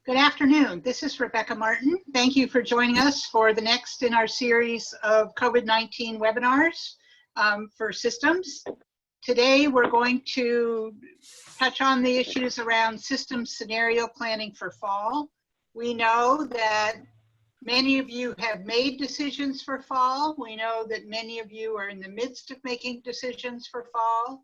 Good afternoon. This is Rebecca Martin. Thank you for joining us for the next in our series of COVID-19 webinars for systems. Today, we're going to touch on the issues around system scenario planning for fall. We know that many of you have made decisions for fall. We know that many of you are in the midst of making decisions for fall.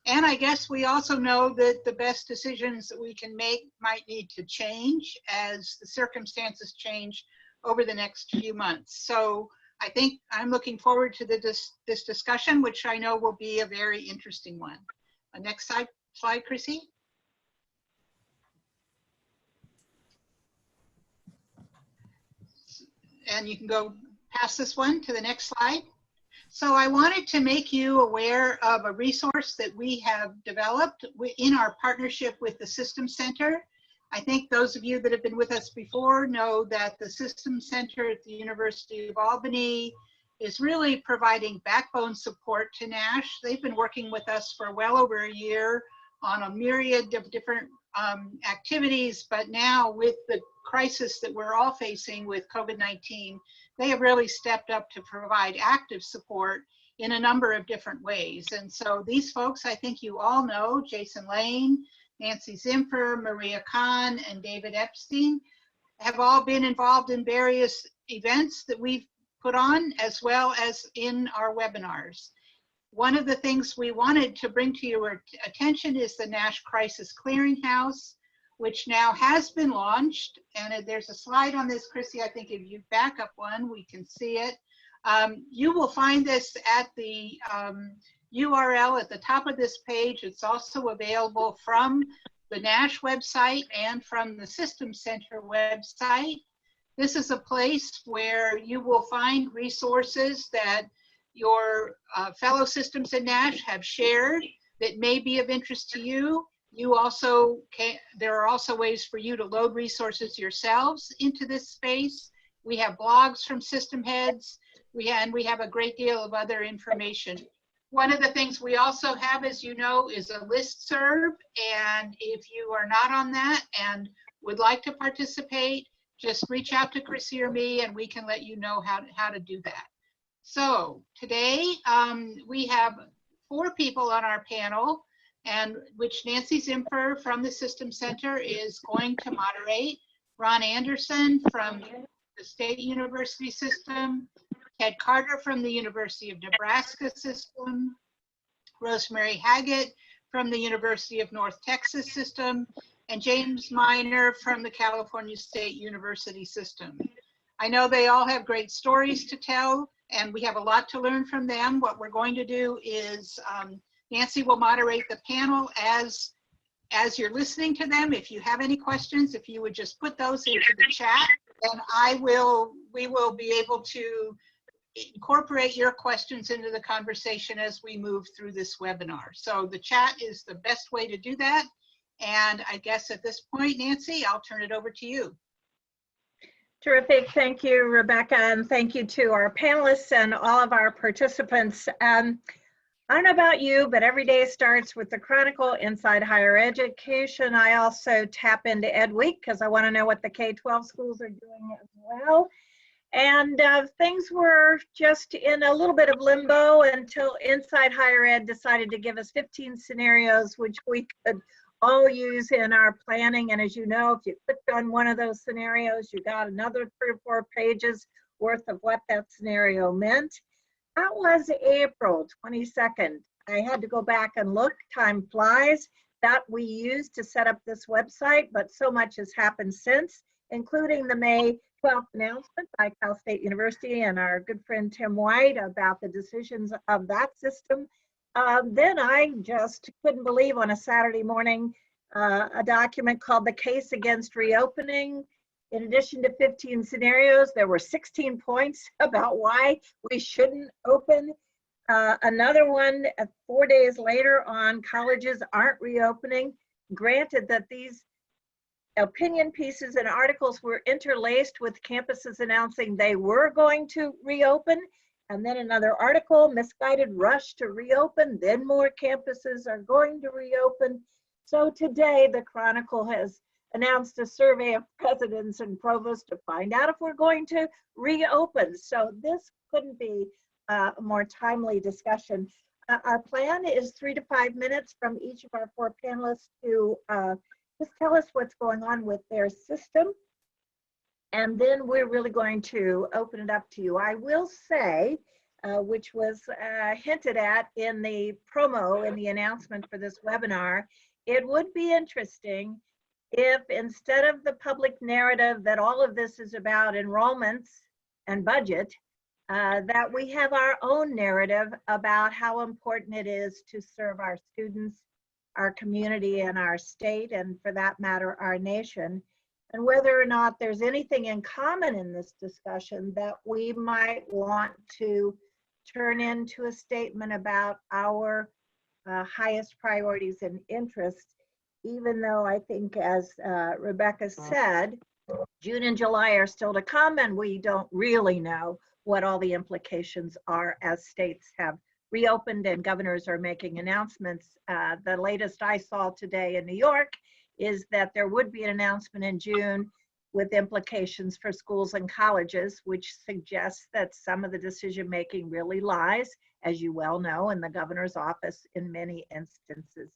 And I guess we also know that the best decisions that we can make might need to change as the circumstances change over the next few months. So I think I'm looking forward to this discussion, which I know will be a very interesting one. Next slide, Chrissy. And you can go past this one to the next slide. So I wanted to make you aware of a resource that we have developed in our partnership with the Systems Center. I think those of you that have been with us before know that the Systems Center at the University of Albany is really providing backbone support to NASH. They've been working with us for well over a year on a myriad of different activities, but now with the crisis that we're all facing with COVID-19, they have really stepped up to provide active support in a number of different ways. And so these folks, I think you all know, Jason Lane, Nancy Zimpher, Maria Kahn, and David Epstein, have all been involved in various events that we've put on, as well as in our webinars. One of the things we wanted to bring to your attention is the NASH Crisis Clearinghouse, which now has been launched. And there's a slide on this, Chrissy. I think if you back up one, we can see it. You will find this at the URL at the top of this page. It's also available from the NASH website and from the Systems Center website. This is a place where you will find resources that your fellow systems in NASH have shared that may be of interest to you. You also there are also ways for you to load resources yourselves into this space. We have blogs from system heads. We have a great deal of other information. One of the things we also have, as you know, is a listserv. And if you are not on that and would like to participate, just reach out to Chrissy or me and we can let you know how to do that. So today we have 4 people on our panel, and which Nancy Zimpher from the Systems Center is going to moderate, Ron Anderson from the State University System, Ted Carter from the University of Nebraska System, Rosemary Haggett from the University of North Texas System, and James Miner from the California State University System. I know they all have great stories to tell, and we have a lot to learn from them. What we're going to do is Nancy will moderate the panel as you're listening to them. If you have any questions, if you would just put those into the chat, and we will be able to incorporate your questions into the conversation as we move through this webinar. So the chat is the best way to do that. And I guess at this point, Nancy, I'll turn it over to you. Terrific. Thank you, Rebecca, and thank you to our panelists and all of our participants. I don't know about you, but every day starts with the Chronicle Inside Higher Education. I also tap into EdWeek because I want to know what the K-12 schools are doing as well. And things were just in a little bit of limbo until Inside Higher Ed decided to give us 15 scenarios, which we could all use in our planning. And as you know, if you clicked on one of those scenarios, you got another 3 or 4 pages worth of what that scenario meant. That was April 22nd. I had to go back and look, time flies, that we used to set up this website, but so much has happened since, including the May 12th announcement by Cal State University and our good friend Tim White about the decisions of that system. Then I just couldn't believe on a Saturday morning a document called The Case Against Reopening. In addition to 15 scenarios, there were 16 points about why we shouldn't open. Another one 4 days later on colleges aren't reopening. Granted that these opinion pieces and articles were interlaced with campuses announcing they were going to reopen. And then another article, misguided rush to reopen, then more campuses are going to reopen. So today the Chronicle has announced a survey of presidents and provosts to find out if we're going to reopen. So this couldn't be a more timely discussion. Our plan is 3 to 5 minutes from each of our 4 panelists to just tell us what's going on with their system. And then we're really going to open it up to you. I will say, which was hinted at in the promo, in the announcement for this webinar, it would be interesting if instead of the public narrative that all of this is about enrollments and budget, that we have our own narrative about how important it is to serve our students, our community, and our state, and for that matter, our nation. And whether or not there's anything in common in this discussion that we might want to turn into a statement about our highest priorities and interests, even though I think, as Rebecca said, June and July are still to come, and we don't really know what all the implications are as states have reopened and governors are making announcements. The latest I saw today in New York is that there would be an announcement in June with implications for schools and colleges, which suggests that some of the decision-making really lies, as you well know, in the governor's office in many instances.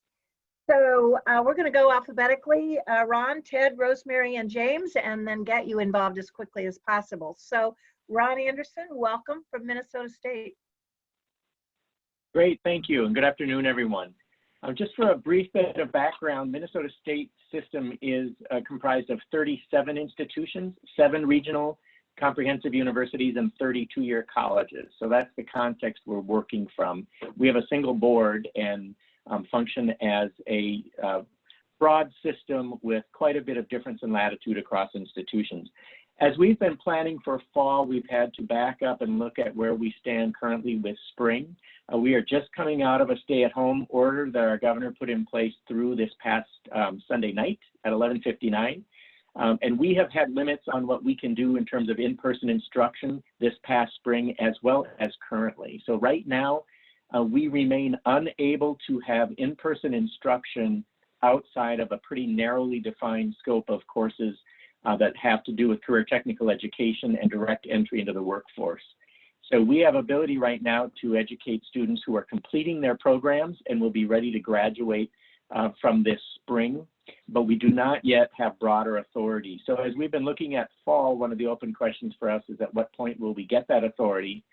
So we're going to go alphabetically, Ron, Ted, Rosemary, and James, and then get you involved as quickly as possible. So Ron Anderson, welcome from Minnesota State. Great, thank you, and good afternoon, everyone. Just for a brief bit of background, Minnesota State system is comprised of 37 institutions, 7 regional comprehensive universities, and 30 two-year colleges. So that's the context we're working from. We have a single board and function as a broad system with quite a bit of difference in latitude across institutions. As we've been planning for fall, we've had to back up and look at where we stand currently with spring. We are just coming out of a stay-at-home order that our governor put in place through this past Sunday night at 11:59. And we have had limits on what we can do in terms of in-person instruction this past spring as well as currently. So right now, we remain unable to have in-person instruction outside of a pretty narrowly defined scope of courses that have to do with career technical education and direct entry into the workforce. So we have ability right now to educate students who are completing their programs and will be ready to graduate from this spring, but we do not yet have broader authority. So as we've been looking at fall, one of the open questions for us is at what point will we get that authority?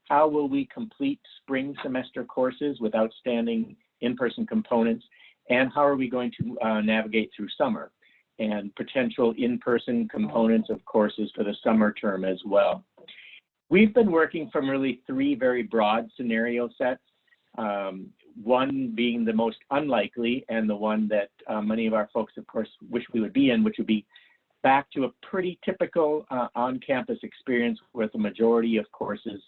How will we complete spring semester courses with outstanding in-person components? And how are we going to navigate through summer and potential in-person components of courses for the summer term as well? We've been working from really 3 very broad scenario sets, one being the most unlikely and the one that many of our folks, of course, wish we would be in, which would be back to a pretty typical on-campus experience with the majority of courses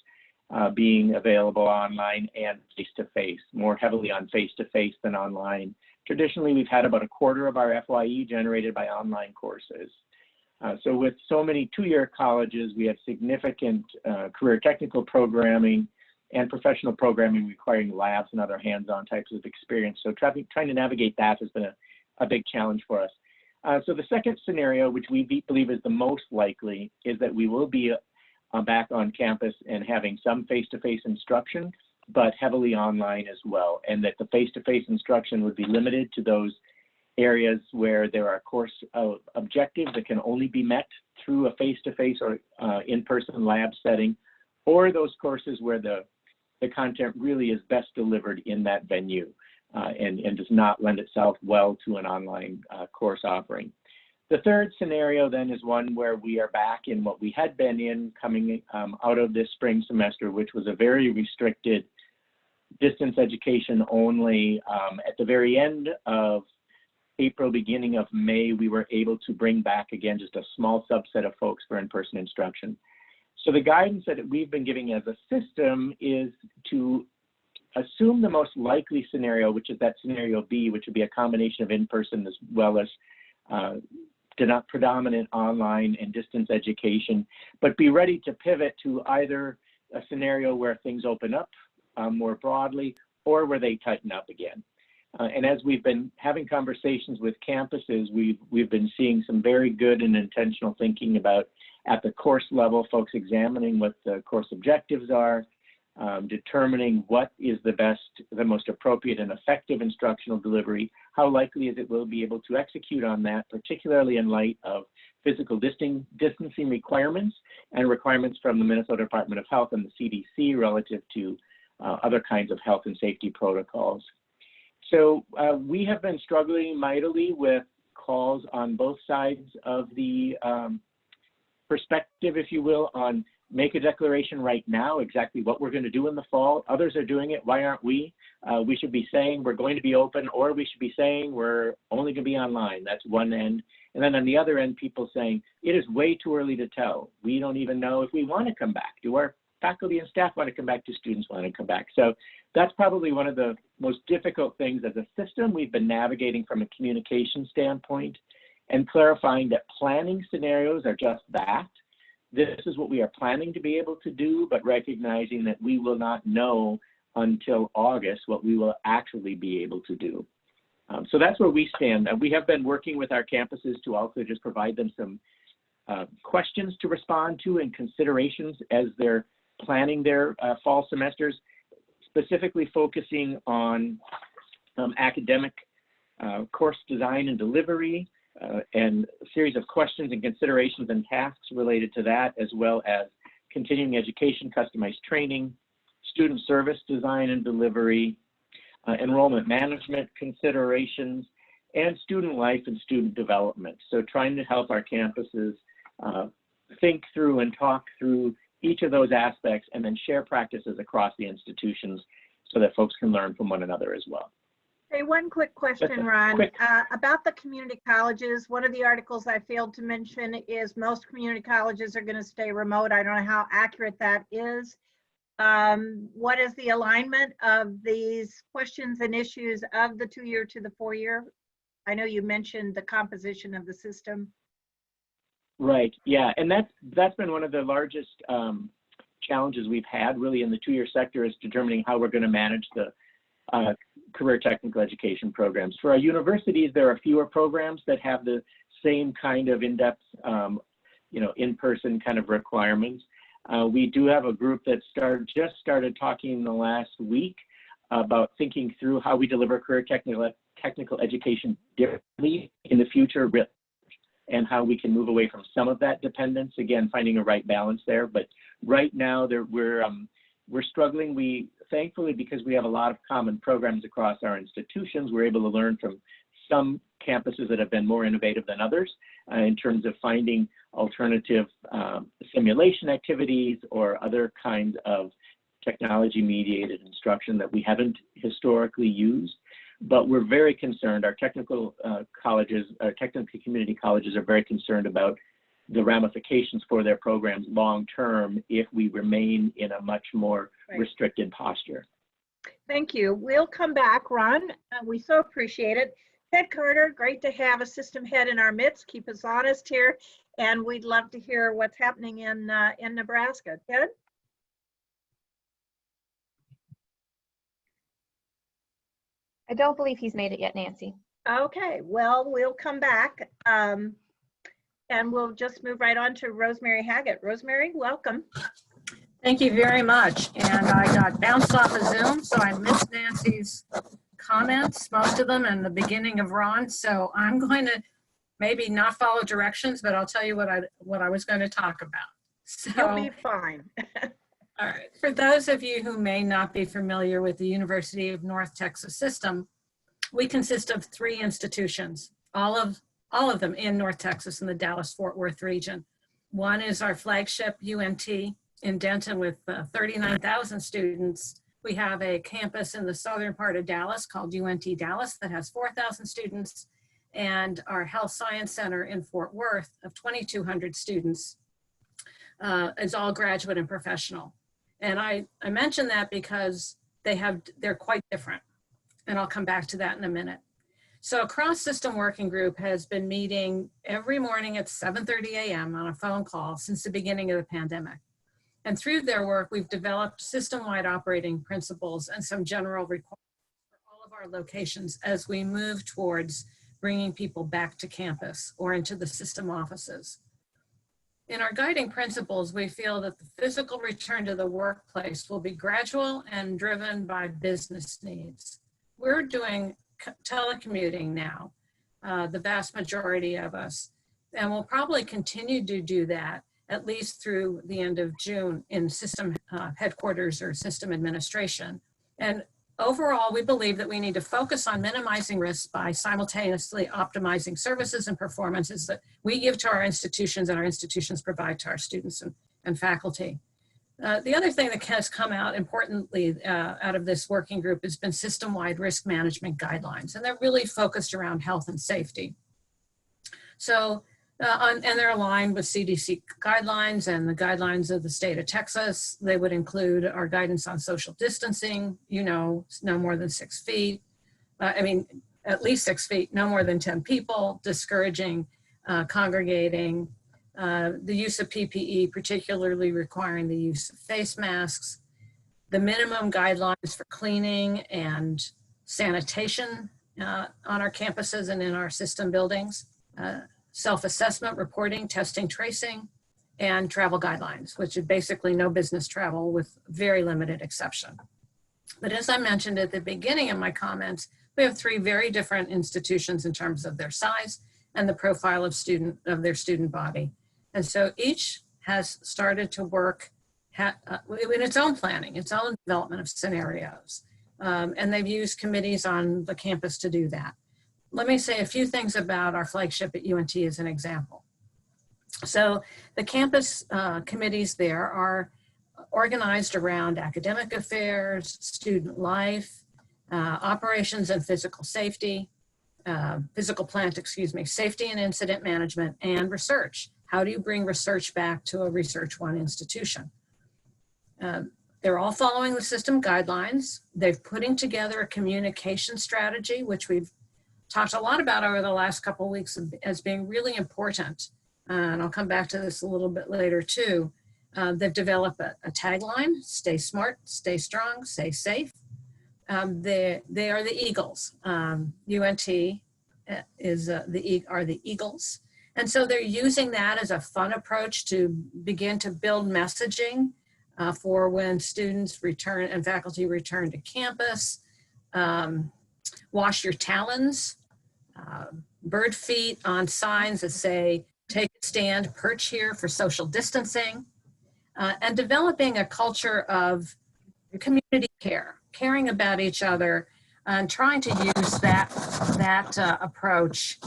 being available online and face-to-face, more heavily on face-to-face than online. Traditionally, we've had about a quarter of our FYE generated by online courses. So with so many two-year colleges, we have significant career technical programming and professional programming requiring labs and other hands-on types of experience. So trying to navigate that has been a big challenge for us. So the second scenario, which we believe is the most likely, is that we will be back on campus and having some face-to-face instruction, but heavily online as well, and that the face-to-face instruction would be limited to those areas where there are course objectives that can only be met through a face-to-face or in-person lab setting, or those courses where the content really is best delivered in that venue and does not lend itself well to an online course offering. The third scenario then is one where we are back in what we had been in coming out of this spring semester, which was a very restricted distance education only. At the very end of April, beginning of May, we were able to bring back again just a small subset of folks for in-person instruction. So the guidance that we've been giving as a system is to assume the most likely scenario, which is that scenario B, which would be a combination of in-person as well as predominant online and distance education, but be ready to pivot to either a scenario where things open up more broadly or where they tighten up again. And as we've been having conversations with campuses, we've been seeing some very good and intentional thinking about, at the course level, folks examining what the course objectives are, determining what is the most appropriate and effective instructional delivery, how likely is it we'll be able to execute on that, particularly in light of physical distancing requirements and requirements from the Minnesota Department of Health and the CDC relative to other kinds of health and safety protocols. So we have been struggling mightily with calls on both sides of the perspective, if you will, on make a declaration right now, exactly what we're going to do in the fall. Others are doing it. Why aren't we? We should be saying we're going to be open, or we should be saying we're only going to be online. That's one end. And then on the other end, people saying it is way too early to tell. We don't even know if we want to come back. Do our faculty and staff want to come back? Do students want to come back? So that's probably one of the most difficult things as a system we've been navigating from a communication standpoint, and clarifying that planning scenarios are just that. This is what we are planning to be able to do, but recognizing that we will not know until August what we will actually be able to do. So that's where we stand. We have been working with our campuses to also just provide them some questions to respond to and considerations as they're planning their fall semesters, specifically focusing on academic course design and delivery, and a series of questions and considerations and tasks related to that, as well as continuing education, customized training, student service design and delivery, enrollment management considerations, and student life and student development. So trying to help our campuses think through and talk through each of those aspects, and then share practices across the institutions so that folks can learn from one another as well. Hey, one quick question, Ron. About the community colleges, one of the articles I failed to mention is most community colleges are going to stay remote. I don't know how accurate that is. What is the alignment of these questions and issues of the 2-year to the 4-year? I know you mentioned the composition of the system. Right, yeah, and that's been one of the largest challenges we've had really in the 2-year sector, is determining how we're going to manage the career technical education programs. For our universities, there are fewer programs that have the same kind of in-depth, in-person kind of requirements. We do have a group that just started talking in the last week about thinking through how we deliver career technical education differently in the future, and how we can move away from some of that dependence. Again, finding a right balance there. But right now, we're struggling. Thankfully, because we have a lot of common programs across our institutions, we're able to learn from some campuses that have been more innovative than others in terms of finding alternative simulation activities or other kinds of technology-mediated instruction that we haven't historically used. But we're very concerned. Our technical colleges, our technical community colleges, are very concerned about the ramifications for their programs long-term if we remain in a much more restricted posture. Thank you. We'll come back, Ron. We so appreciate it. Ted Carter, great to have a system head in our midst. Keep us honest here, and we'd love to hear what's happening in Nebraska. Ted? I don't believe he's made it yet, Nancy. Okay, well, we'll come back. And we'll just move right on to Rosemary Haggett. Rosemary, welcome. Thank you very much. And I got bounced off of Zoom, so I missed Nancy's comments, most of them, and the beginning of Ron. So I'm going to maybe not follow directions, but I'll tell you what I was going to talk about. So, you'll be fine. All right. For those of you who may not be familiar with the University of North Texas system, we consist of 3 institutions, all of them in North Texas in the Dallas-Fort Worth region. One is our flagship UNT in Denton with 39,000 students. We have a campus in the southern part of Dallas called UNT Dallas that has 4,000 students, and our Health Science Center in Fort Worth of 2,200 students is all graduate and professional. And I mention that because they're quite different, and I'll come back to that in a minute. So a cross-system working group has been meeting every morning at 7:30 a.m. on a phone call since the beginning of the pandemic. And through their work, we've developed system-wide operating principles and some general requirements for all of our our locations as we move towards bringing people back to campus or into the system offices. In our guiding principles, we feel that the physical return to the workplace will be gradual and driven by business needs. We're doing telecommuting now, the vast majority of us, and we'll probably continue to do that at least through the end of June in system headquarters or system administration. And overall, we believe that we need to focus on minimizing risks by simultaneously optimizing services and performances that we give to our institutions and our institutions provide to our students and faculty. The other thing that has come out importantly out of this working group has been system-wide risk management guidelines, and they're really focused around health and safety. So, and they're aligned with CDC guidelines and the guidelines of the state of Texas. They would include our guidance on social distancing, no more than 6 feet. At least 6 feet, no more than 10 people, discouraging congregating, the use of PPE, particularly requiring the use of face masks, the minimum guidelines for cleaning and sanitation on our campuses and in our system buildings, self-assessment, reporting, testing, tracing, and travel guidelines, which is basically no business travel with very limited exception. But as I mentioned at the beginning of my comments, we have 3 very different institutions in terms of their size and the profile of their student body. And so each has started to work in its own planning, its own development of scenarios. And they've used committees on the campus to do that. Let me say a few things about our flagship at UNT as an example. So the campus committees there are organized around academic affairs, student life, operations and physical safety, safety and incident management, and research. How do you bring research back to a Research One institution? They're all following the system guidelines. They've putting together a communication strategy, which we've talked a lot about over the last couple of weeks as being really important. And I'll come back to this a little bit later too. They've developed a tagline: stay smart, stay strong, stay safe. They are the Eagles. UNT are the Eagles. And so they're using that as a fun approach to begin to build messaging for when students return and faculty return to campus. Wash your talons, bird feet on signs that say, take a stand, perch here for social distancing, and developing a culture of community care, caring about each other, and trying to use that approach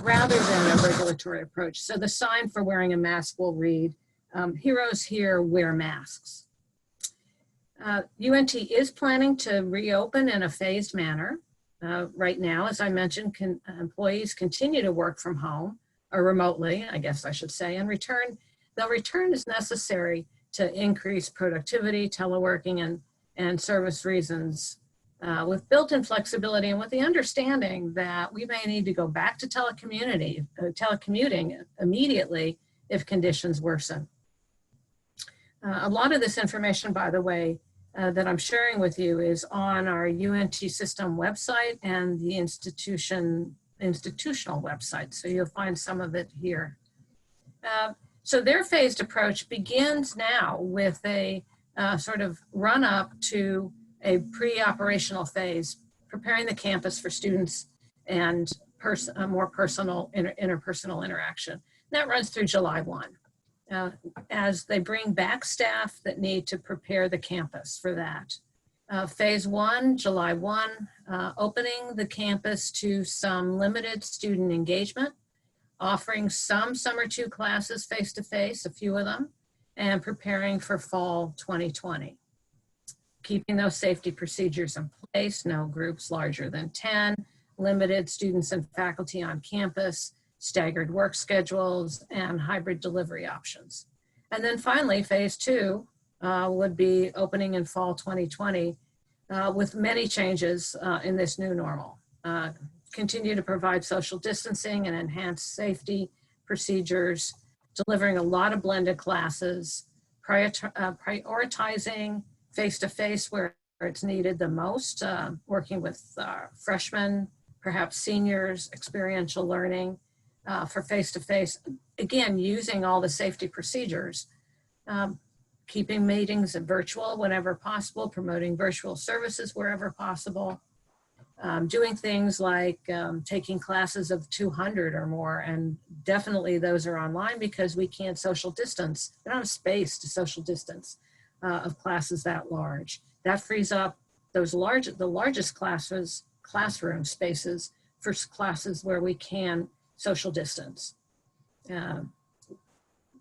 rather than a regulatory approach. So the sign for wearing a mask will read, heroes here wear masks. UNT is planning to reopen in a phased manner. Right now, as I mentioned, employees continue to work from home or remotely, I guess I should say, and they'll return as necessary to increase productivity, teleworking, and service reasons with built-in flexibility and with the understanding that we may need to go back to telecommuting immediately if conditions worsen. A lot of this information, by the way, that I'm sharing with you is on our UNT system website and the institutional website. So you'll find some of it here. So their phased approach begins now with a sort of run up to a pre-operational phase, preparing the campus for students and a more personal interpersonal interaction. That runs through July 1. As they bring back staff that need to prepare the campus for that. Phase 1, July 1, opening the campus to some limited student engagement, offering some summer 2 classes face-to-face, a few of them, and preparing for fall 2020. Keeping those safety procedures in place, no groups larger than 10, limited students and faculty on campus, staggered work schedules, and hybrid delivery options. And then finally, phase 2 would be opening in fall 2020 with many changes in this new normal. Continue to provide social distancing and enhanced safety procedures, delivering a lot of blended classes, prioritizing face-to-face where it's needed the most, working with freshmen, perhaps seniors, experiential learning for face-to-face. Again, using all the safety procedures, keeping meetings virtual whenever possible, promoting virtual services wherever possible, doing things like taking classes of 200 or more, and definitely those are online because we can't social distance. We don't have space to social distance of classes that large. That frees up those the largest classroom spaces for classes where we can social distance.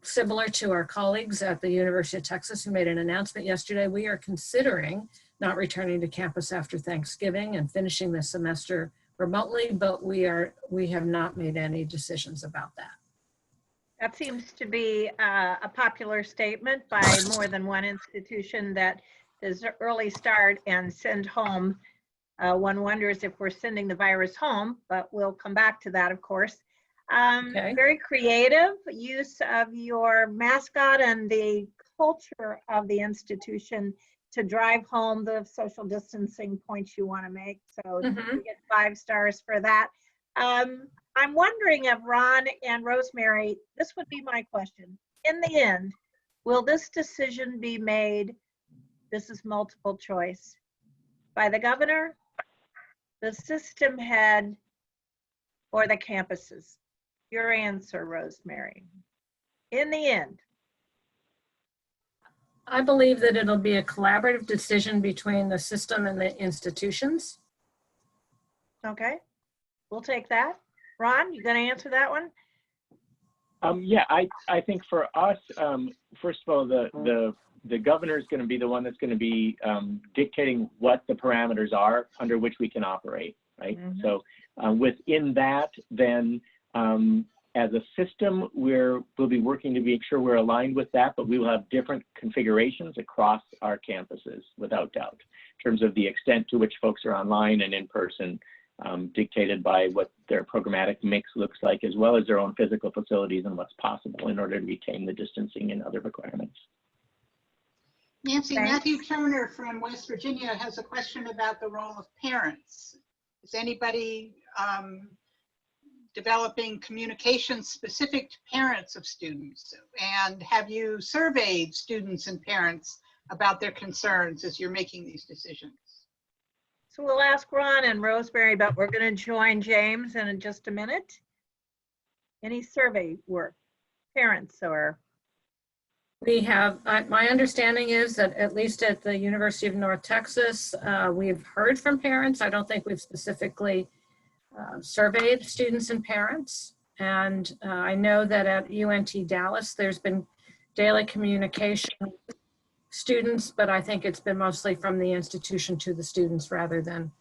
Similar to our colleagues at the University of Texas who made an announcement yesterday, we are considering not returning to campus after Thanksgiving and finishing the semester remotely, but we have not made any decisions about that. That seems to be a popular statement by more than one institution, that is early start and send home. One wonders if we're sending the virus home, but we'll come back to that, of course. Okay. Very creative use of your mascot and the culture of the institution to drive home the social distancing points you want to make. So you get 5 stars for that. I'm wondering if Ron and Rosemary, this would be my question. In the end, will this decision be made, this is multiple choice, by the governor, the system head, or the campuses? Your answer, Rosemary. In the end. I believe that it'll be a collaborative decision between the system and the institutions. Okay, we'll take that. Ron, you gonna answer that one? Yeah, I think for us, first of all, the governor is going to be the one that's going to be dictating what the parameters are under which we can operate, right? So within that, then as a system, we'll be working to make sure we're aligned with that, but we will have different configurations across our campuses, without doubt, in terms of the extent to which folks are online and in person, dictated by what their programmatic mix looks like, as well as their own physical facilities and what's possible in order to retain the distancing and other requirements. Nancy, Thanks. Matthew Turner from West Virginia has a question about the role of parents. Is anybody developing communications specific to parents of students? And have you surveyed students and parents about their concerns as you're making these decisions? So we'll ask Ron and Rosemary, but we're going to join James in just a minute. Any survey work, parents or? We have, my understanding is that at least at the University of North Texas, we've heard from parents. I don't think we've specifically surveyed students and parents. And I know that at UNT Dallas, there's been daily communication with students, but I think it's been mostly from the institution to the students rather than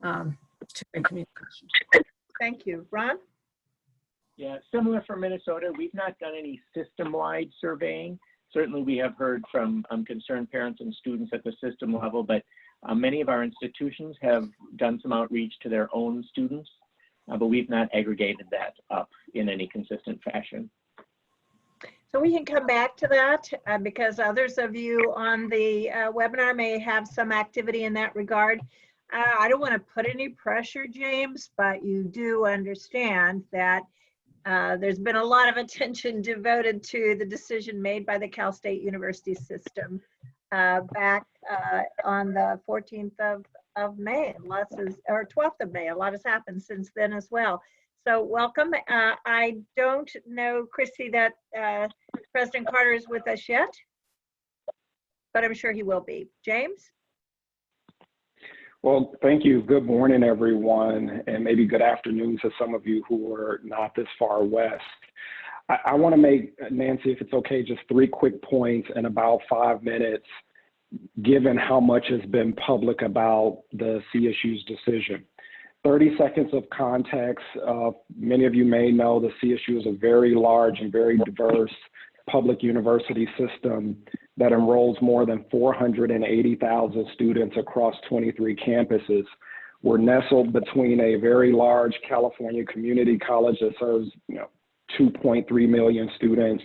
two-way communication. Thank you. Ron? Yeah, similar for Minnesota, we've not done any system-wide surveying. Certainly we have heard from concerned parents and students at the system level, but many of our institutions have done some outreach to their own students, but we've not aggregated that up in any consistent fashion. So we can come back to that because others of you on the webinar may have some activity in that regard. I don't want to put any pressure, James, but you do understand that there's been a lot of attention devoted to the decision made by the Cal State University system back on the 14th of May, or 12th of May. A lot has happened since then as well. So welcome. I don't know, Chrissy, that President Carter is with us yet, but I'm sure he will be. James? Well, thank you. Good morning, everyone, and maybe good afternoon to some of you who are not this far west. I want to make, Nancy, if it's okay, just 3 quick points in about 5 minutes, given how much has been public about the CSU's decision. 30 seconds of context. Many of you may know the CSU is a very large and very diverse public university system that enrolls more than 480,000 students across 23 campuses. We're nestled between a very large California community college that serves 2.3 million students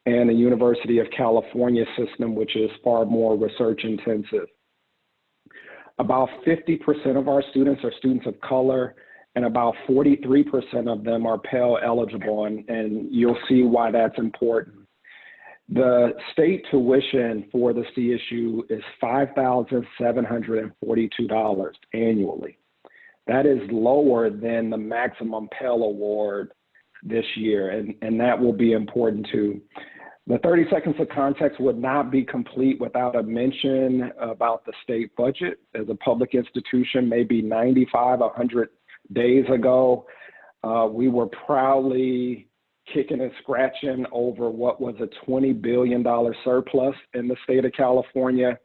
and the University of California system, which is far more research intensive. About 50% of our students are students of color, and about 43% of them are Pell eligible, and you'll see why that's important. The state tuition for the CSU is $5,742 annually. That is lower than the maximum Pell Award this year, and that will be important too. The 30 seconds of context would not be complete without a mention about the state budget. As a public institution, maybe 95, 100 days ago, we were proudly kicking and scratching over what was a $20 billion surplus in the state of California.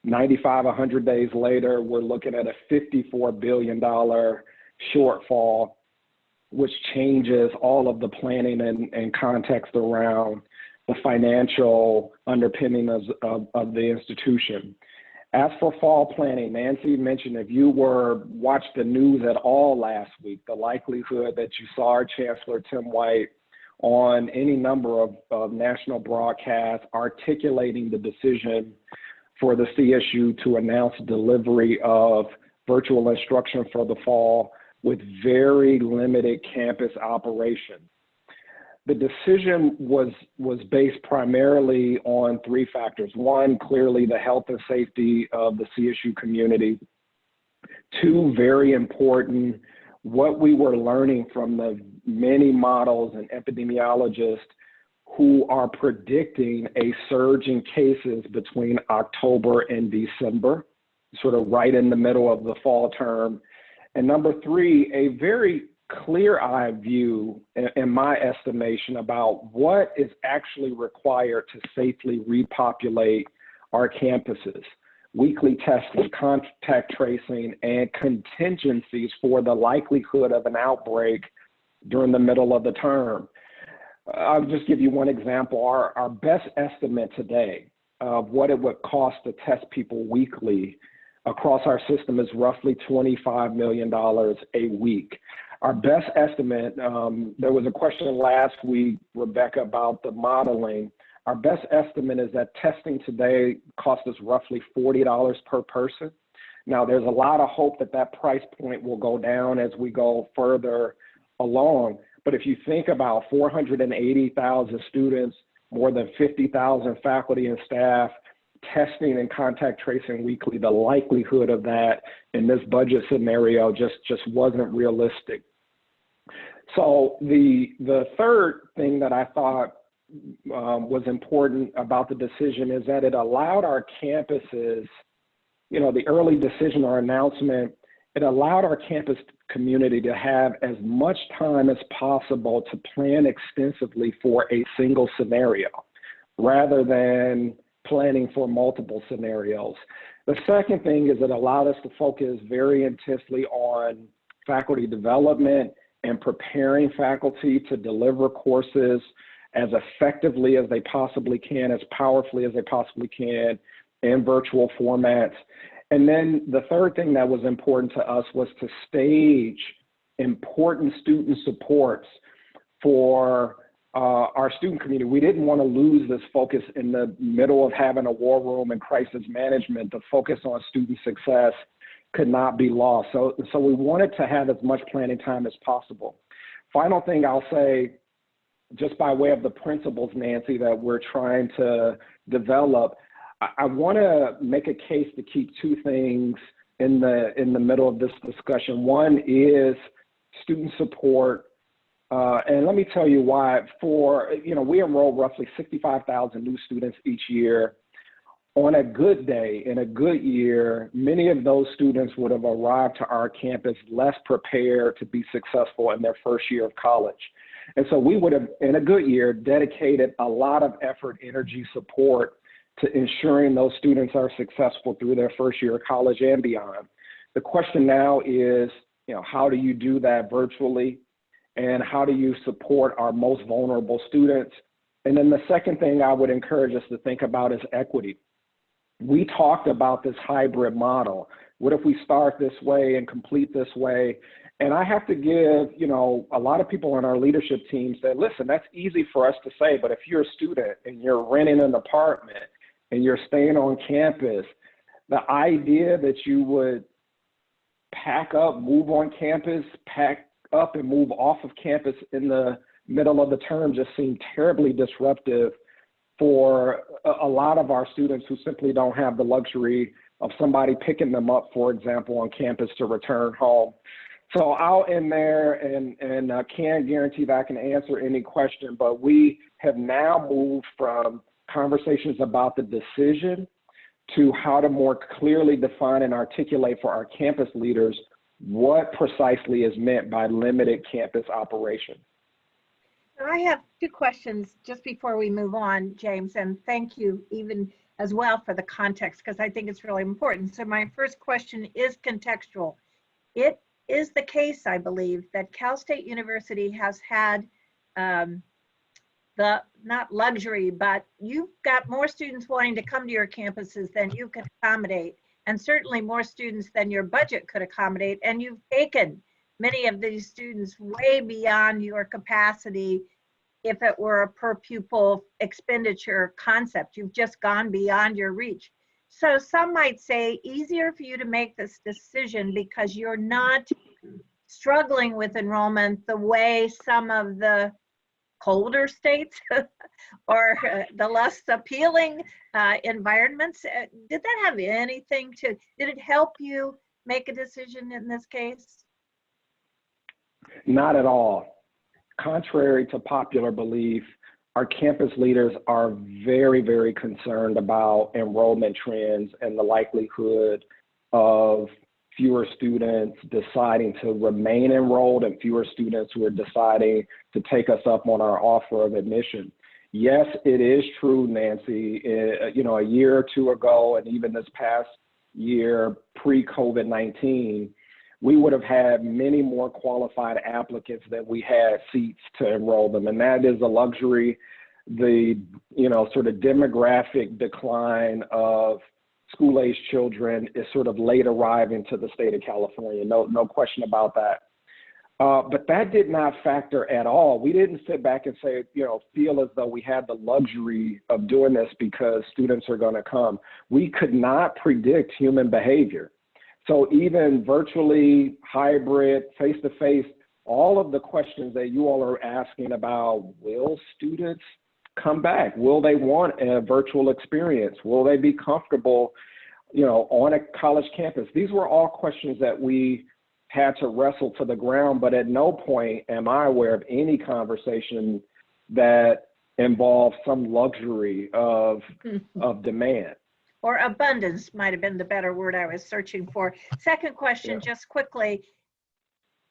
95, 100 days later, we're looking at a $54 billion shortfall, which changes all of the planning and context around the financial underpinning of the institution. As for fall planning, Nancy mentioned if you watched the news at all last week, the likelihood that you saw our Chancellor Tim White on any number of national broadcasts articulating the decision for the CSU to announce delivery of virtual instruction for the fall with very limited campus operation. The decision was based primarily on three factors. One, clearly the health and safety of the CSU community. Two, very important, what we were learning from the many models and epidemiologists who are predicting a surge in cases between October and December, sort of right in the middle of the fall term. And number three, a very clear-eyed view, in my estimation, about what is actually required to safely repopulate our campuses. Weekly testing, contact tracing, and contingencies for the likelihood of an outbreak during the middle of the term. I'll just give you one example. Our best estimate today of what it would cost to test people weekly across our system is roughly $25 million a week. Our best estimate, there was a question last week, Rebecca, about the modeling. Our best estimate is that testing today costs us roughly $40 per person. Now, there's a lot of hope that that price point will go down as we go further along. But if you think about 480,000 students, more than 50,000 faculty and staff, testing and contact tracing weekly, the likelihood of that in this budget scenario just wasn't realistic. So the third thing that I thought was important about the decision is that it allowed our campuses, you know, the early decision or announcement, it allowed our campus community to have as much time as possible to plan extensively for a single scenario rather than planning for multiple scenarios. The second thing is it allowed us to focus very intensely on faculty development and preparing faculty to deliver courses as effectively as they possibly can, as powerfully as they possibly can in virtual formats. And then the third thing that was important to us was to stage important student supports for our student community. We didn't want to lose this focus in the middle of having a war room and crisis management. The focus on student success could not be lost. So we wanted to have as much planning time as possible. Final thing I'll say, just by way of the principles, Nancy, that we're trying to develop, I want to make a case to keep two things in the middle of this discussion. One is student support. And let me tell you why. We enroll roughly 65,000 new students each year. On a good day, in a good year, many of those students would have arrived to our campus less prepared to be successful in their first year of college. And so we would have, in a good year, dedicated a lot of effort, energy, support to ensuring those students are successful through their first year of college and beyond. The question now is, how do you do that virtually? And how do you support our most vulnerable students? And then the second thing I would encourage us to think about is equity. We talked about this hybrid model. What if we start this way and complete this way? And I have to give, a lot of people on our leadership team say, listen, that's easy for us to say, but if you're a student and you're renting an apartment and you're staying on campus, the idea that you would pack up, move on campus, pack up and move off of campus in the middle of the term just seemed terribly disruptive for a lot of our students who simply don't have the luxury of somebody picking them up, for example, on campus to return home. So I'll end there and can't guarantee that I can answer any question, but we have now moved from conversations about the decision to how to more clearly define and articulate for our campus leaders what precisely is meant by limited campus operation. I have two questions just before we move on, James, and thank you even as well for the context, because I think it's really important. So my first question is contextual. It is the case, I believe, that Cal State University has had the, not luxury, but you've got more students wanting to come to your campuses than you can accommodate, and certainly more students than your budget could accommodate. And you've taken many of these students way beyond your capacity if it were a per pupil expenditure concept. You've just gone beyond your reach. So some might say easier for you to make this decision because you're not struggling with enrollment the way some of the colder states or the less appealing environments. Did that have anything to, did it help you make a decision in this case? Not at all. Contrary to popular belief, our campus leaders are very, very concerned about enrollment trends and the likelihood of fewer students deciding to remain enrolled and fewer students who are deciding to take us up on our offer of admission. Yes, it is true, Nancy, you know, a year or two ago, and even this past year pre-COVID-19, we would have had many more qualified applicants than we had seats to enroll them. And that is a luxury. The, you know, sort of demographic decline of school-age children is sort of late arriving to the state of California. No question about that. But that did not factor at all. We didn't sit back and say, you know, feel as though we had the luxury of doing this because students are going to come. We could not predict human behavior. So even virtually, hybrid, face-to-face, all of the questions that you all are asking about, will students come back? Will they want a virtual experience? Will they be comfortable, you know, on a college campus? These were all questions that we had to wrestle to the ground, but at no point am I aware of any conversation that involves some luxury of demand. Or abundance might have been the better word I was searching for. Second question, just quickly,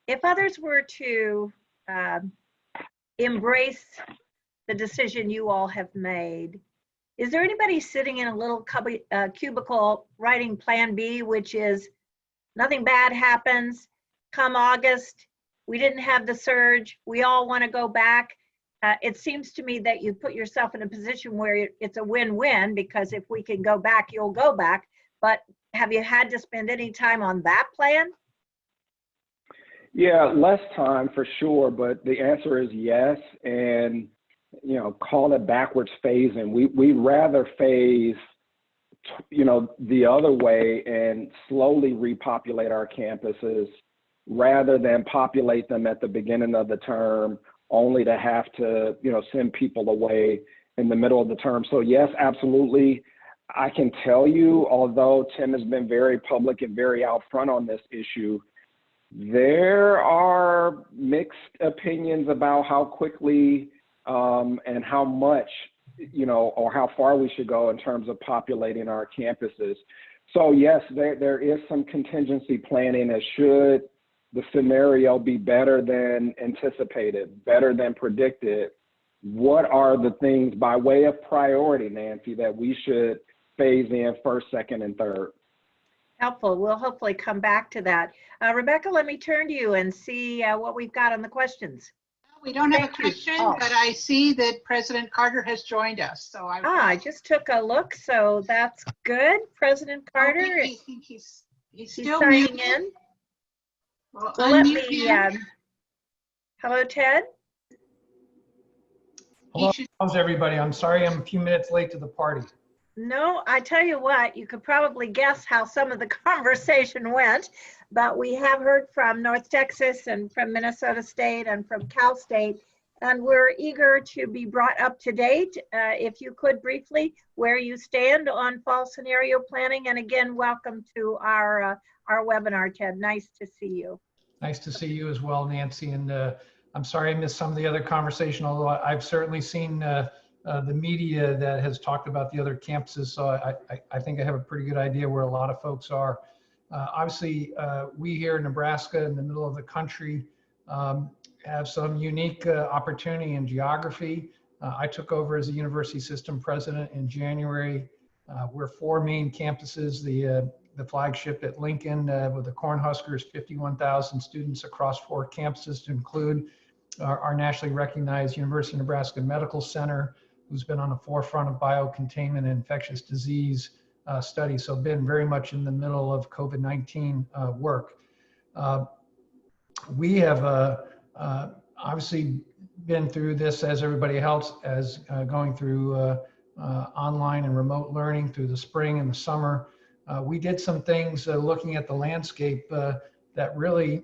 if others were to embrace the decision you all have made, is there anybody sitting in a little cubicle writing plan B, which is nothing bad happens, come August, we didn't have the surge, we all want to go back? It seems to me that you put yourself in a position where it's a win-win, because if we can go back, you'll go back. But have you had to spend any time on that plan? Yeah, less time for sure, but the answer is yes. And, you know, call it backwards phasing. We'd rather phase, you know, the other way and slowly repopulate our campuses rather than populate them at the beginning of the term only to have to, you know, send people away in the middle of the term. So yes, absolutely. I can tell you, although Tim has been very public and very out front on this issue, there are mixed opinions about how quickly and how much, you know, or how far we should go in terms of populating our campuses. So yes, there is some contingency planning as should the scenario be better than anticipated, better than predicted. What are the things by way of priority, Nancy, that we should phase in first, second, and third? Helpful. We'll hopefully come back to that. Rebecca, let me turn to you and see what we've got on the questions. We don't have a Thank you. question, Oh. but I see that President Carter has joined us. So I just took a look, so that's good. President Carter, I think he's he's still signing muted. in. Well, Well, let unmute me, him. hello, Ted. He Hello, should- how's everybody? I'm sorry I'm a few minutes late to the party. No, I tell you what, you could probably guess how some of the conversation went, but we have heard from North Texas and from Minnesota State and from Cal State, and we're eager to be brought up to date. If you could briefly, where you stand on fall scenario planning, and again, welcome to our webinar, Ted. Nice to see you. Nice to see you as well, Nancy. And I'm sorry I missed some of the other conversation, although I've certainly seen the media that has talked about the other campuses. So I think I have a pretty good idea where a lot of folks are. Obviously, we here in Nebraska, in the middle of the country, have some unique opportunity in geography. I took over as a university system president in January. We're 4 main campuses, the flagship at Lincoln with the Cornhuskers, 51,000 students across 4 campuses to include our nationally recognized University of Nebraska Medical Center, who's been on the forefront of biocontainment and infectious disease studies. So been very much in the middle of COVID-19 work. We have obviously been through this as everybody else, as going through online and remote learning through the spring and the summer. We did some things looking at the landscape that really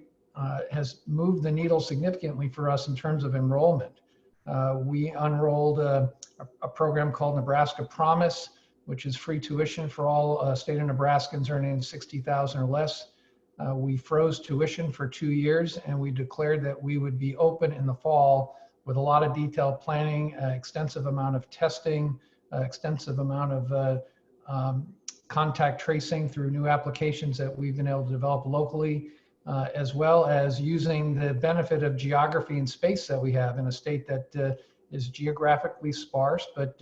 has moved the needle significantly for us in terms of enrollment. We unrolled a program called Nebraska Promise, which is free tuition for all state of Nebraskans earning 60,000 or less. We froze tuition for 2 years, and we declared that we would be open in the fall with a lot of detailed planning, extensive amount of testing, extensive amount of contact tracing through new applications that we've been able to develop locally, as well as using the benefit of geography and space that we have in a state that is geographically sparse, but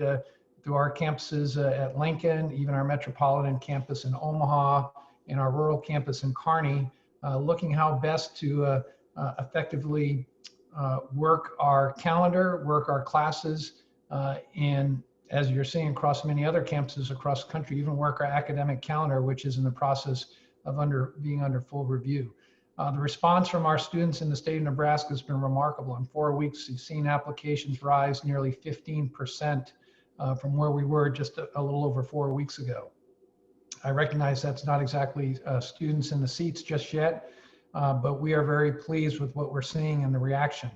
through our campuses at Lincoln, even our metropolitan campus in Omaha, and our rural campus in Kearney, looking how best to effectively work our calendar, work our classes, and as you're seeing across many other campuses across the country, even work our academic calendar, which is in the process of being under full review. The response from our students in the state of Nebraska has been remarkable. In 4 weeks, we've seen applications rise nearly 15% from where we were just a little over 4 weeks ago. I recognize that's not exactly students in the seats just yet, but we are very pleased with what we're seeing and the reaction.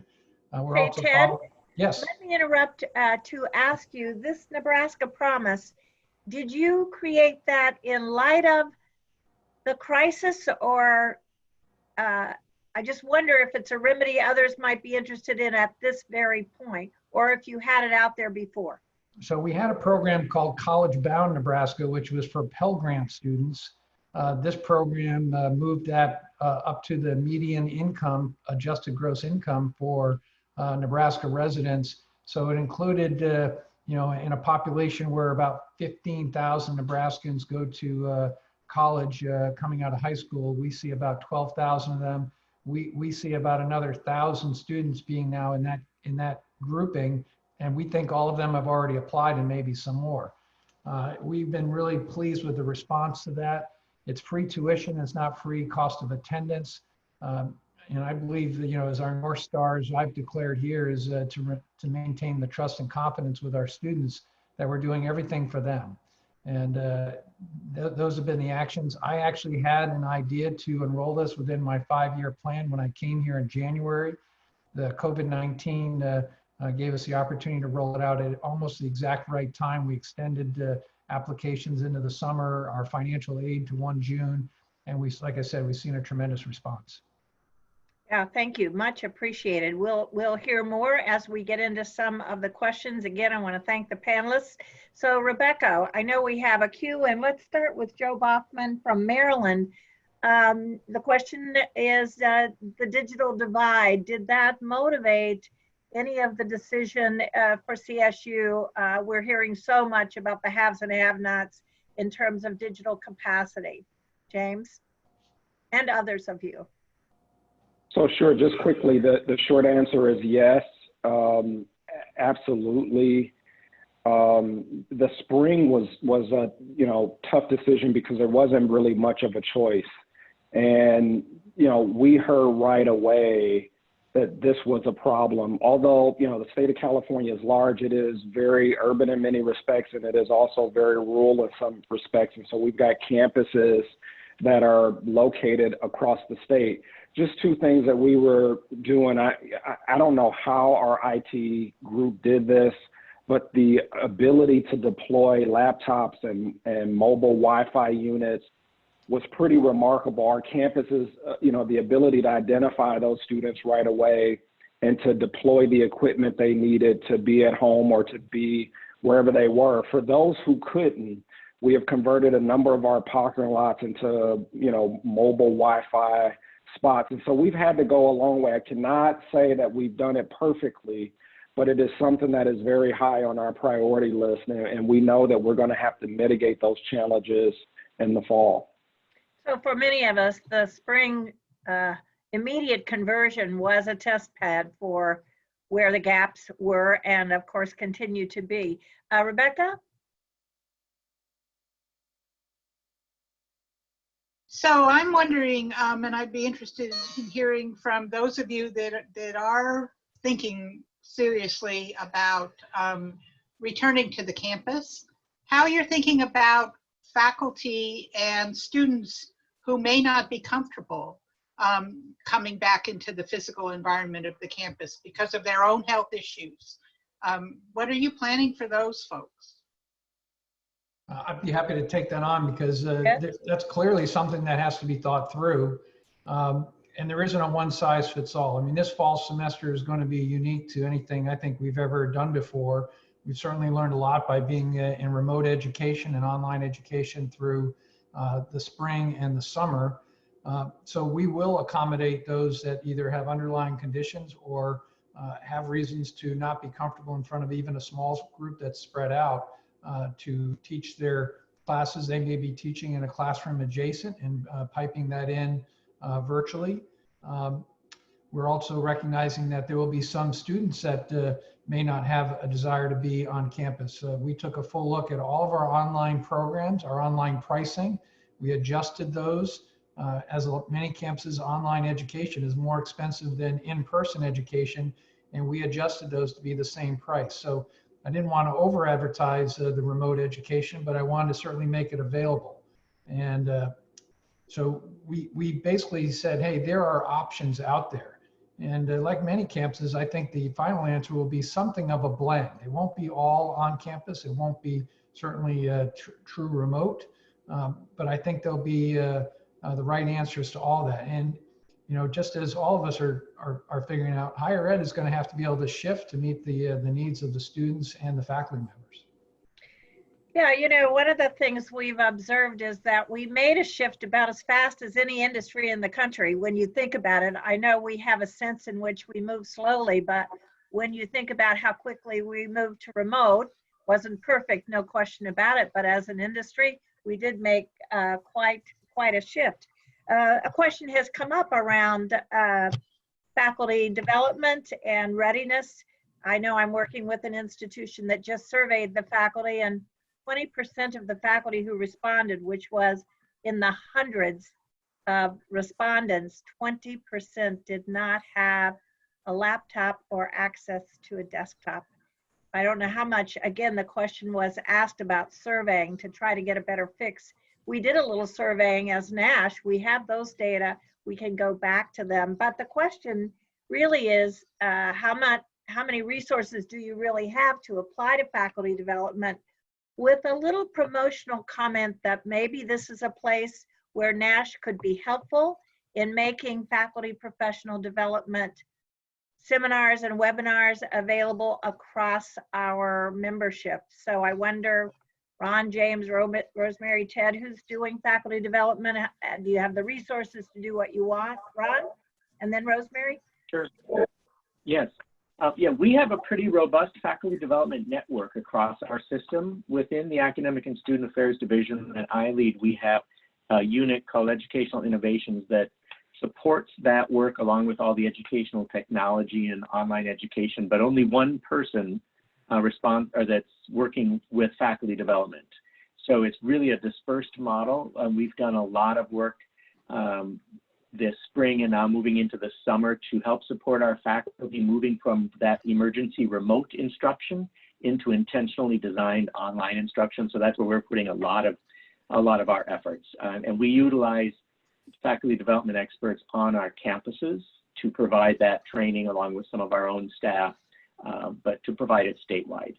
We're Hey, also Ted, yes. let me interrupt to ask you, this Nebraska Promise, did you create that in light of the crisis, or I just wonder if it's a remedy others might be interested in at this very point, or if you had it out there before? So we had a program called College Bound Nebraska, which was for Pell Grant students. This program moved that up to the median income, adjusted gross income for Nebraska residents. So it included, you know, in a population where about 15,000 Nebraskans go to college coming out of high school, we see about 12,000 of them. We see about another 1,000 students being now in that grouping. And we think all of them have already applied and maybe some more. We've been really pleased with the response to that. It's free tuition, it's not free cost of attendance. And I believe that, you know, as our North Stars I've declared here is to maintain the trust and confidence with our students that we're doing everything for them. And those have been the actions. I actually had an idea to enroll this within my 5-year plan when I came here in January. The COVID-19 gave us the opportunity to roll it out at almost the exact right time. We extended applications into the summer, our financial aid to 1 June. And we, like I said, we've seen a tremendous response. Yeah, thank you. Much appreciated. We'll hear more as we get into some of the questions. Again, I want to thank the panelists. So Rebecca, I know we have a queue, and let's start with Joe Bachman from Maryland. The question is the digital divide. Did that motivate any of the decision for CSU? We're hearing so much about the haves and have-nots in terms of digital capacity. James, and others of you. So sure, just quickly, the short answer is yes, absolutely. The spring was a, you know, tough decision because there wasn't really much of a choice. And, you know, we heard right away that this was a problem. Although, you know, the state of California is large, it is very urban in many respects, and it is also very rural in some respects. And so we've got campuses that are located across the state. Just two things that we were doing. I don't know how our IT group did this, but the ability to deploy laptops and mobile Wi-Fi units was pretty remarkable. Our campuses, you know, the ability to identify those students right away and to deploy the equipment they needed to be at home or to be wherever they were. For those who couldn't, we have converted a number of our parking lots into, you know, mobile Wi-Fi spots. And so we've had to go a long way. I cannot say that we've done it perfectly, but it is something that is very high on our priority list. And we know that we're going to have to mitigate those challenges in the fall. So for many of us, the spring immediate conversion was a test pad for where the gaps were and of course continue to be. Rebecca? So I'm wondering, and I'd be interested in hearing from those of you that are thinking seriously about returning to the campus, how you're thinking about faculty and students who may not be comfortable coming back into the physical environment of the campus because of their own health issues. What are you planning for those folks? I'd be happy to take that on because Yes. that's clearly something that has to be thought through. And there isn't a one size fits all. I mean, this fall semester is going to be unique to anything I think we've ever done before. We've certainly learned a lot by being in remote education and online education through the spring and the summer. So we will accommodate those that either have underlying conditions or have reasons to not be comfortable in front of even a small group that's spread out to teach their classes. They may be teaching in a classroom adjacent and piping that in virtually. We're also recognizing that there will be some students that may not have a desire to be on campus. We took a full look at all of our online programs, our online pricing. We adjusted those. As many campuses, online education is more expensive than in-person education, and we adjusted those to be the same price. So I didn't want to over-advertise the remote education, but I wanted to certainly make it available. And so we basically said, hey, there are options out there. And like many campuses, I think the final answer will be something of a blend. It won't be all on campus. It won't be certainly true remote, but I think there'll be the right answers to all that. And you know, just as all of us are figuring out, higher ed is going to have to be able to shift to meet the needs of the students and the faculty members. Yeah, you know, one of the things we've observed is that we made a shift about as fast as any industry in the country. When you think about it, I know we have a sense in which we move slowly, but when you think about how quickly we moved to remote, wasn't perfect, no question about it, but as an industry, we did make quite a shift. A question has come up around faculty development and readiness. I know I'm working with an institution that just surveyed the faculty, and 20% of the faculty who responded, which was in the hundreds of respondents, 20% did not have a laptop or access to a desktop. I don't know how much, again, the question was asked about surveying to try to get a better fix. We did a little surveying as NASH. We have those data. We can go back to them. But the question really is how many resources do you really have to apply to faculty development, with a little promotional comment that maybe this is a place where NASH could be helpful in making faculty professional development seminars and webinars available across our membership. So I wonder, Ron, James, Rosemary, Ted, who's doing faculty development? Do you have the resources to do what you want? Ron, and then Rosemary? Sure. Yes. Yeah, we have a pretty robust faculty development network across our system. Within the Academic and Student Affairs Division that I lead, we have a unit called Educational Innovations that supports that work along with all the educational technology and online education, but only one person that's working with faculty development. So it's really a dispersed model. We've done a lot of work this spring and now moving into the summer to help support our faculty moving from that emergency remote instruction into intentionally designed online instruction. So that's where we're putting a lot of our efforts. And we utilize faculty development experts on our campuses to provide that training along with some of our own staff, but to provide it statewide.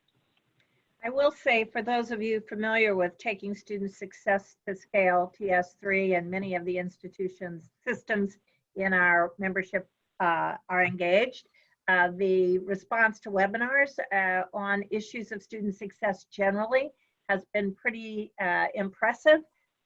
I will say, for those of you familiar with Taking Student Success to Scale, TS3, and many of the institutions, systems in our membership are engaged, the response to webinars on issues of student success generally has been pretty impressive,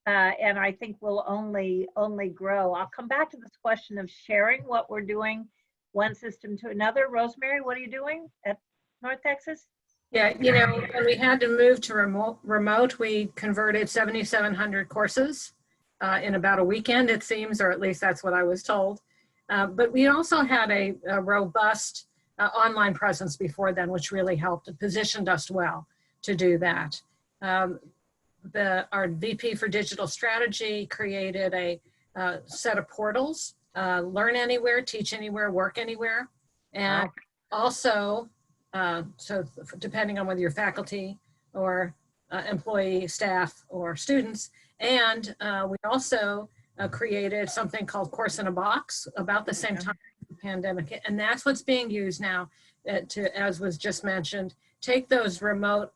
and I think will only grow. I'll come back to this question of sharing what we're doing one system to another. Rosemary, what are you doing at North Texas? Yeah, you know, when we had to move to remote, we converted 7,700 courses in about a weekend, it seems, or at least that's what I was told. But we also had a robust online presence before then, which really helped. It positioned us well to do that. Our VP for Digital Strategy created a set of portals, Learn Anywhere, Teach Anywhere, Work Anywhere, and also, so depending on whether you're faculty or employee, staff, or students. And we also created something called Course in a Box about the same time as the pandemic. And that's what's being used now to, as was just mentioned, take those remote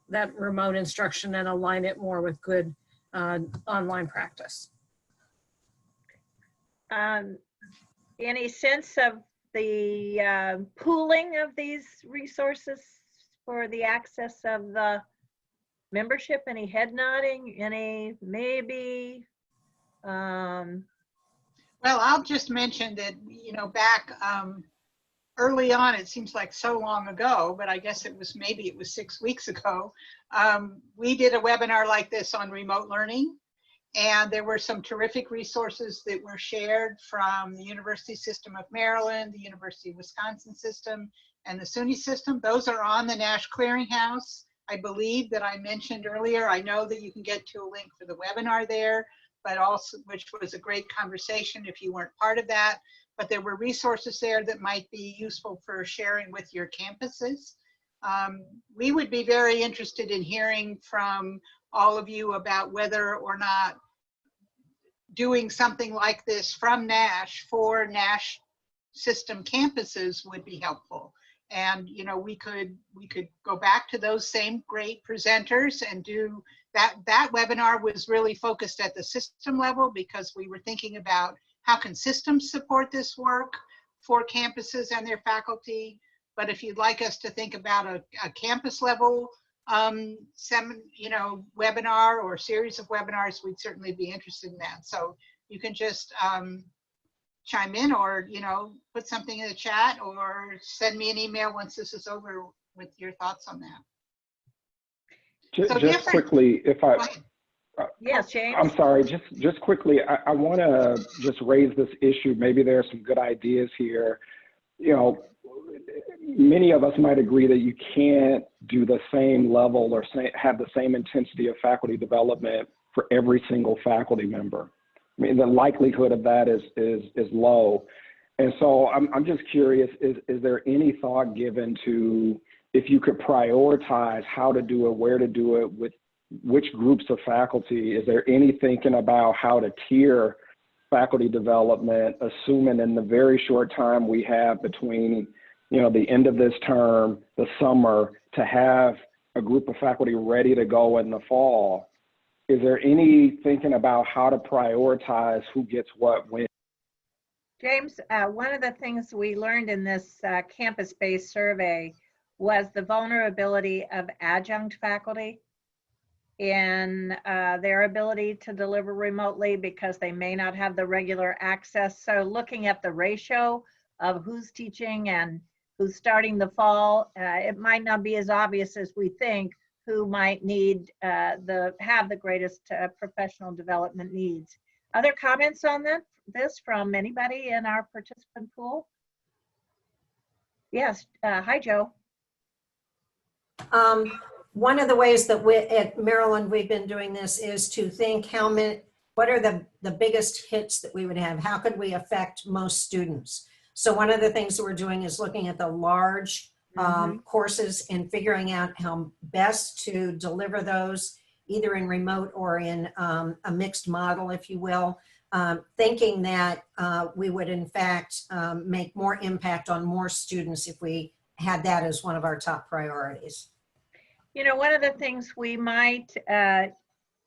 instruction and align it more with good online practice. Any sense of the pooling of these resources for the access of the membership? Any head nodding? Any maybe? Well, I'll just mention that, you know, back early on, it seems like so long ago, but I guess maybe it was 6 weeks ago, we did a webinar like this on remote learning. And there were some terrific resources that were shared from the University System of Maryland, the University of Wisconsin system, and the SUNY system. Those are on the Nash Clearinghouse, I believe, that I mentioned earlier. I know that you can get to a link for the webinar there, but also, which was a great conversation if you weren't part of that. But there were resources there that might be useful for sharing with your campuses. We would be very interested in hearing from all of you about whether or not doing something like this from Nash for Nash system campuses would be helpful. And, you know, we could go back to those same great presenters and do that. That webinar was really focused at the system level because we were thinking about how can systems support this work for campuses and their faculty. But if you'd like us to think about a campus level webinar or series of webinars, we'd certainly be interested in that. So you can just chime in, or, you know, put something in the chat, or send me an email once this is over with your thoughts on that. Just quickly, if I, yes, James. I'm sorry, just quickly, I want to just raise this issue. Maybe there are some good ideas here. You know, many of us might agree that you can't do the same level or have the same intensity of faculty development for every single faculty member. I mean, the likelihood of that is low. And so I'm just curious, is there any thought given to if you could prioritize how to do it, where to do it, with which groups of faculty? Is there any thinking about how to tier faculty development, assuming in the very short time we have between, you know, the end of this term, the summer, to have a group of faculty ready to go in the fall? Is there any thinking about how to prioritize who gets what when? James, one of the things we learned in this campus-based survey was the vulnerability of adjunct faculty in their ability to deliver remotely because they may not have the regular access. So looking at the ratio of who's teaching and who's starting the fall, it might not be as obvious as we think who might need have the greatest professional development needs. Other comments on this from anybody in our participant pool? Yes, hi, Joe. One of the ways that we at Maryland we've been doing this is to think how what are the biggest hits that we would have? How could we affect most students? So one of the things that we're doing is looking at the large courses and figuring out how best to deliver those, either in remote or in a mixed model, if you will, thinking that we would in fact make more impact on more students if we had that as one of our top priorities. You know, one of the things we might,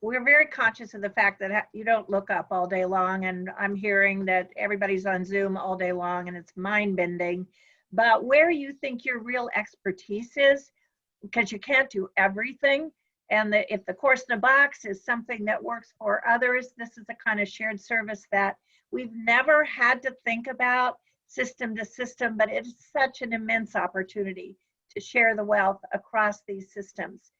we're very conscious of the fact that you don't look up all day long, and I'm hearing that everybody's on Zoom all day long and it's mind bending, but where you think your real expertise is, because you can't do everything. And if the course in a box is something that works for others, this is a kind of shared service that we've never had to think about system to system, but it's such an immense opportunity to share the wealth across these systems.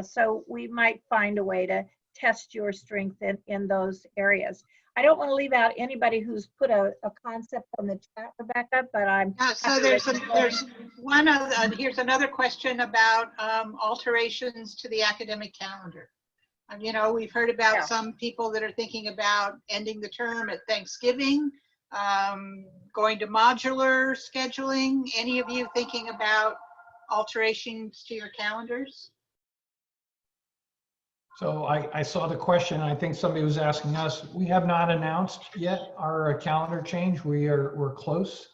So we might find a way to test your strength in those areas. I don't want to leave out anybody who's put a concept on the chat, Rebecca, but I'm so there's one other, here's another question about alterations to the academic calendar. You know, we've heard about some people that are thinking about ending the term at Thanksgiving, going to modular scheduling. Any of you thinking about alterations to your calendars? So I saw the question. I think somebody was asking us. We have not announced yet our calendar change. We're close.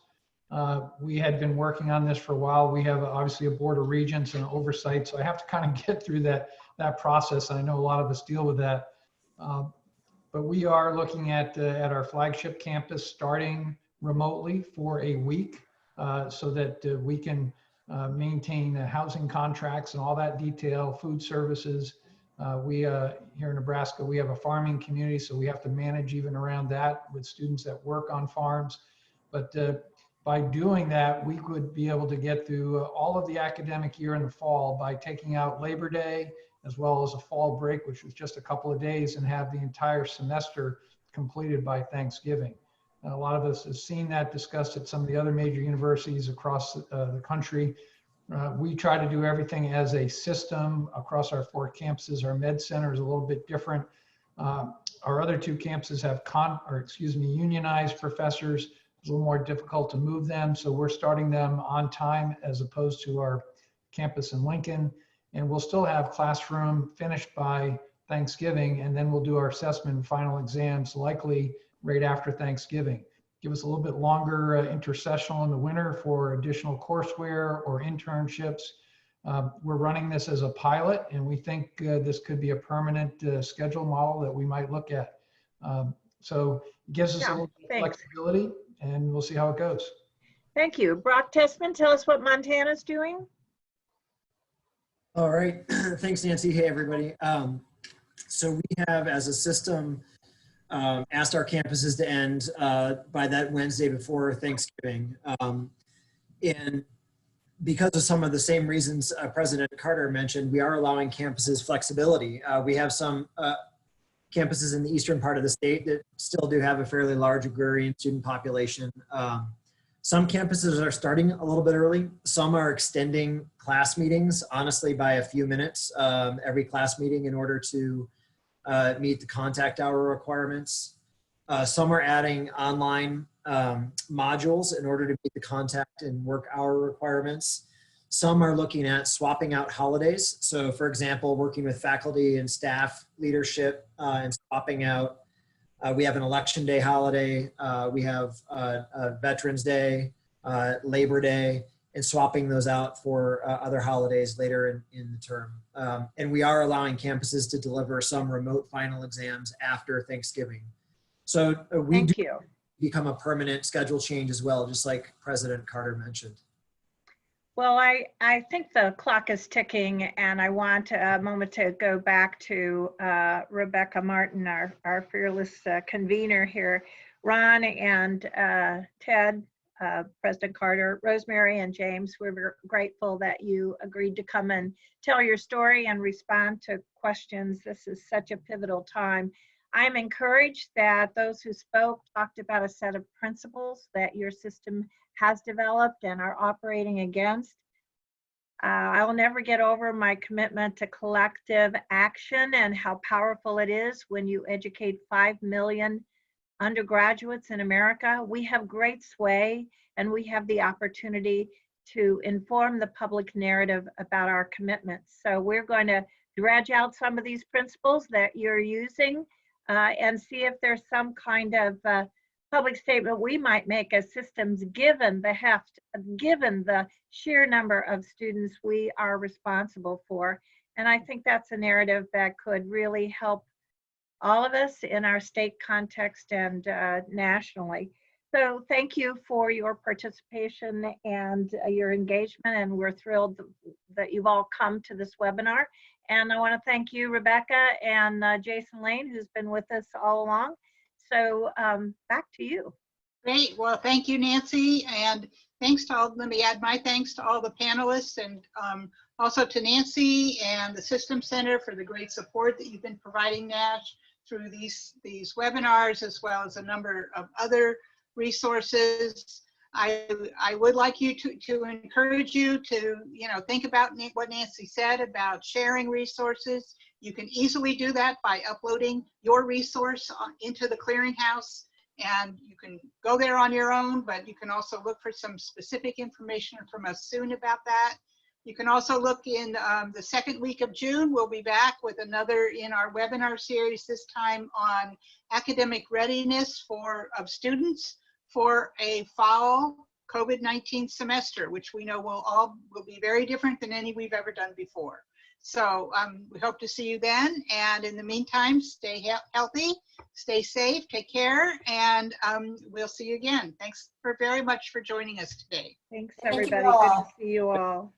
We had been working on this for a while. We have obviously a board of regents and oversight, so I have to kind of get through that process. I know a lot of us deal with that, but we are looking at our flagship campus starting remotely for a week, so that we can maintain housing contracts and all that detail, food services. We here in Nebraska, we have a farming community, so we have to manage even around that with students that work on farms. But by doing that, we could be able to get through all of the academic year in the fall by taking out Labor Day as well as a fall break, which was just a couple of days, and have the entire semester completed by Thanksgiving. And a lot of us have seen that discussed at some of the other major universities across the country. We try to do everything as a system across our 4 campuses. Our med center is a little bit different. Our other 2 campuses have unionized professors. It's a little more difficult to move them, so we're starting them on time as opposed to our campus in Lincoln. And we'll still have classroom finished by Thanksgiving, and then we'll do our assessment and final exams likely right after Thanksgiving. Give us a little bit longer intersessional in the winter for additional courseware or internships. We're running this as a pilot, and we think this could be a permanent schedule model that we might look at. So it gives us a little bit of flexibility, and we'll see how it goes. Thank you. Brock Tessman, tell us what Montana's doing. All right. Thanks, Nancy. Hey, everybody. So we have, as a system, asked our campuses to end by that Wednesday before Thanksgiving. And because of some of the same reasons President Carter mentioned, we are allowing campuses flexibility. We have some campuses in the eastern part of the state that still do have a fairly large agrarian student population. Some campuses are starting a little bit early. Some are extending class meetings, honestly, by a few minutes every class meeting in order to meet the contact hour requirements. Some are adding online modules in order to meet the contact and work hour requirements. Some are looking at swapping out holidays. So for example, working with faculty and staff leadership and swapping out, we have an Election Day holiday, we have Veterans Day, Labor Day, and swapping those out for other holidays later in the term. And we are allowing campuses to deliver some remote final exams after Thanksgiving. So we do become a permanent schedule change as well, just like President Carter mentioned. Well, I think the clock is ticking, and I want a moment to go back to Rebecca Martin, our fearless convener here. Ron and Ted, President Carter, Rosemary and James, we're grateful that you agreed to come and tell your story and respond to questions. This is such a pivotal time. I'm encouraged that those who spoke talked about a set of principles that your system has developed and are operating against. I will never get over my commitment to collective action and how powerful it is when you educate 5 million undergraduates in America. We have great sway, and we have the opportunity to inform the public narrative about our commitments. So we're going to dredge out some of these principles that you're using and see if there's some kind of public statement we might make as systems, given the heft, given the sheer number of students we are responsible for. And I think that's a narrative that could really help all of us in our state context and nationally. So thank you for your participation and your engagement, and we're thrilled that you've all come to this webinar. And I want to thank you, Rebecca, and Jason Lane, who's been with us all along. So back to you. Great. Well, thank you, Nancy. And thanks to all, let me add my thanks to all the panelists, and also to Nancy and the System Center for the great support that you've been providing Nash through these webinars, as well as a number of other resources. I would like you to encourage you to, think about what Nancy said about sharing resources. You can easily do that by uploading your resource into the clearinghouse, and you can go there on your own, but you can also look for some specific information from us soon about that. You can also look in the second week of June. We'll be back with another in our webinar series, this time on academic readiness of students for a fall COVID-19 semester, which we know will be very different than any we've ever done before. So we hope to see you then. And in the meantime, stay healthy, stay safe, take care, and we'll see you again. Thanks very much for joining us today. Thanks, Thank you everybody. Good all. to see you all.